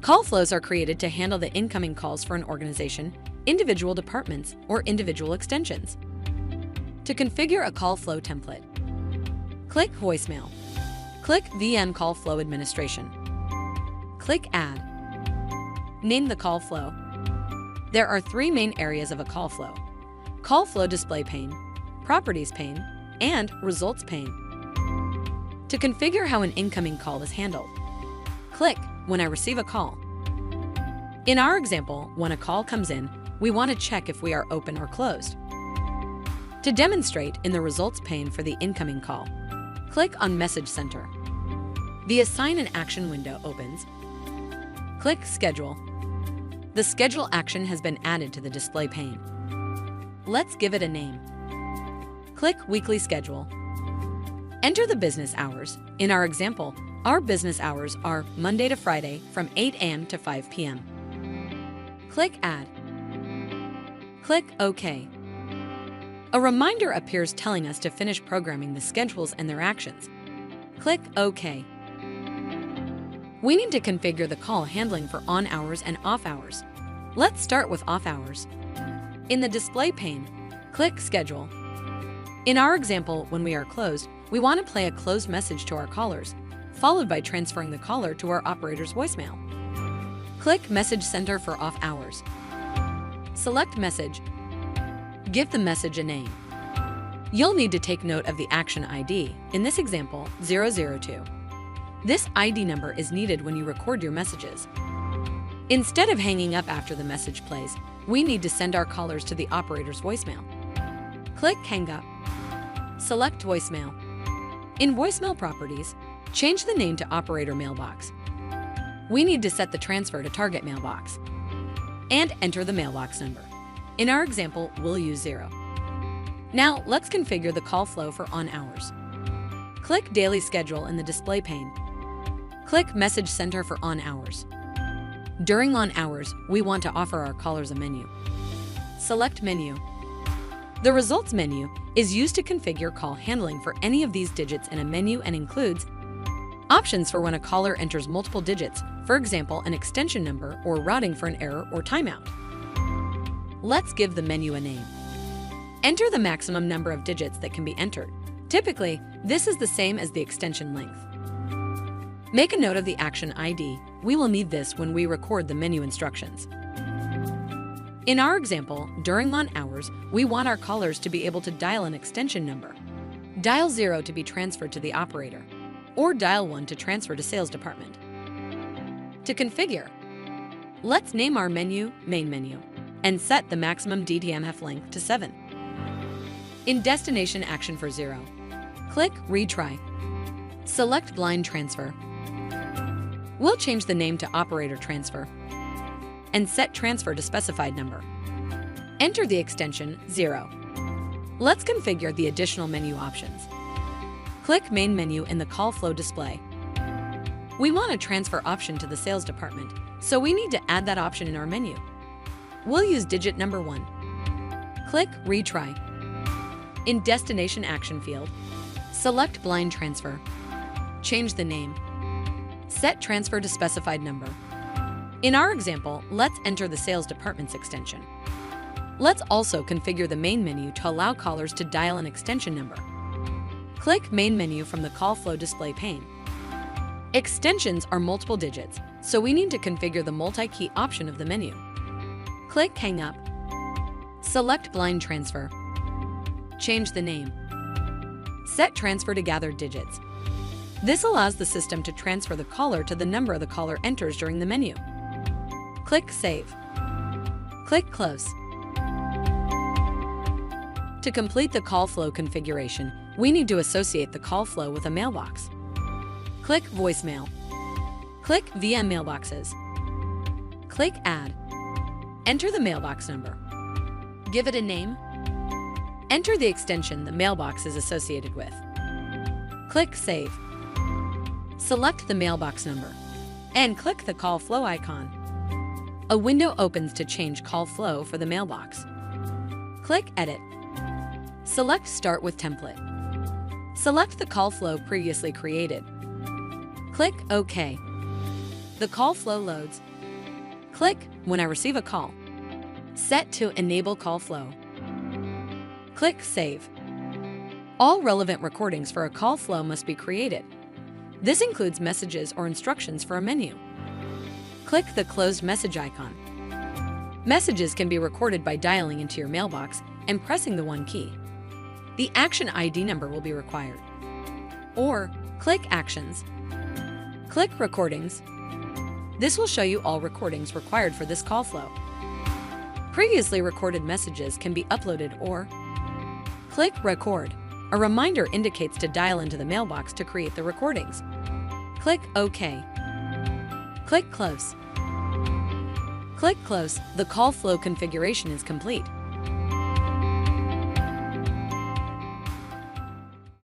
Call flows are created to handle the incoming calls for an organization, individual departments, or individual extensions. To configure a call flow template, click Voicemail. Click VM Call Flow Administration. Click Add. Name the call flow. There are three main areas of a call flow: Call Flow Display pane, Properties pane, and Results pane. To configure how an incoming call is handled, click When I receive a call. In our example, when a call comes in, we want to check if we are open or closed. To demonstrate, in the Results pane for the incoming call, click on Message Center. The Assign an Action window opens. Click Schedule. The Schedule action has been added to the display pane. Let's give it a name. Click Weekly Schedule. Enter the business hours. In our example, our business hours are Monday to Friday from 8 a.m. to 5 p.m. Click Add. Click OK. A reminder appears telling us to finish programming the schedules and their actions. Click OK. We need to configure the call handling for on hours and off hours. Let's start with off hours. In the display pane, click Schedule. In our example, when we are closed, we want to play a closed message to our callers, followed by transferring the caller to our operator's voicemail. Click Message Center for off hours. Select Message. Give the message a name. You'll need to take note of the action ID, in this example, 002. This ID number is needed when you record your messages. Instead of hanging up after the message plays, we need to send our callers to the operator's voicemail. Click Hang Up. Select Voicemail. In Voicemail Properties, change the name to Operator Mailbox. We need to set the transfer to Target Mailbox and enter the mailbox number. In our example, we'll use 0. Now, let's configure the call flow for on hours. Click Daily Schedule in the display pane. Click Message Center for on hours. During on hours, we want to offer our callers a menu. Select Menu. The Results menu is used to configure call handling for any of these digits in a menu and includes options for when a caller enters multiple digits, for example, an extension number or routing for an error or timeout. Let's give the menu a name. Enter the maximum number of digits that can be entered. Typically, this is the same as the extension length. Make a note of the action ID. We will need this when we record the menu instructions. In our example, during on hours, we want our callers to be able to dial an extension number. Dial 0 to be transferred to the operator, or dial 1 to transfer to sales department. To configure, let's name our menu Main Menu and set the maximum DTMF length to 7. In Destination Action for 0, click Retry. Select Blind Transfer. We'll change the name to Operator Transfer and set transfer to specified number. Enter the extension 0. Let's configure the additional menu options. Click Main Menu in the call flow display. We want a transfer option to the sales department, so we need to add that option in our menu. We'll use digit number 1. Click Retry. In Destination Action field, select Blind Transfer. Change the name. Set transfer to specified number. In our example, let's enter the sales department's extension. Let's also configure the main menu to allow callers to dial an extension number. Click Main Menu from the call flow display pane. Extensions are multiple digits, so we need to configure the multi-key option of the menu. Click Hang Up. Select Blind Transfer. Change the name. Set transfer to gathered digits. This allows the system to transfer the caller to the number the caller enters during the menu. Click Save. Click Close. To complete the call flow configuration, we need to associate the call flow with a mailbox. Click Voicemail. Click VM Mailboxes. Click Add. Enter the mailbox number. Give it a name. Enter the extension the mailbox is associated with. Click Save. Select the mailbox number and click the call flow icon. A window opens to change call flow for the mailbox. Click Edit. Select Start with Template. Select the call flow previously created. Click OK. The call flow loads. Click When I receive a call. Set to Enable Call Flow. Click Save. All relevant recordings for a call flow must be created. This includes messages or instructions for a menu. Click the closed message icon. Messages can be recorded by dialing into your mailbox and pressing the 1 key. The action ID number will be required. Or click Actions. Click Recordings. This will show you all recordings required for this call flow. Previously recorded messages can be uploaded or click Record. A reminder indicates to dial into the mailbox to create the recordings. Click OK. Click Close. Click Close. The call flow configuration is complete.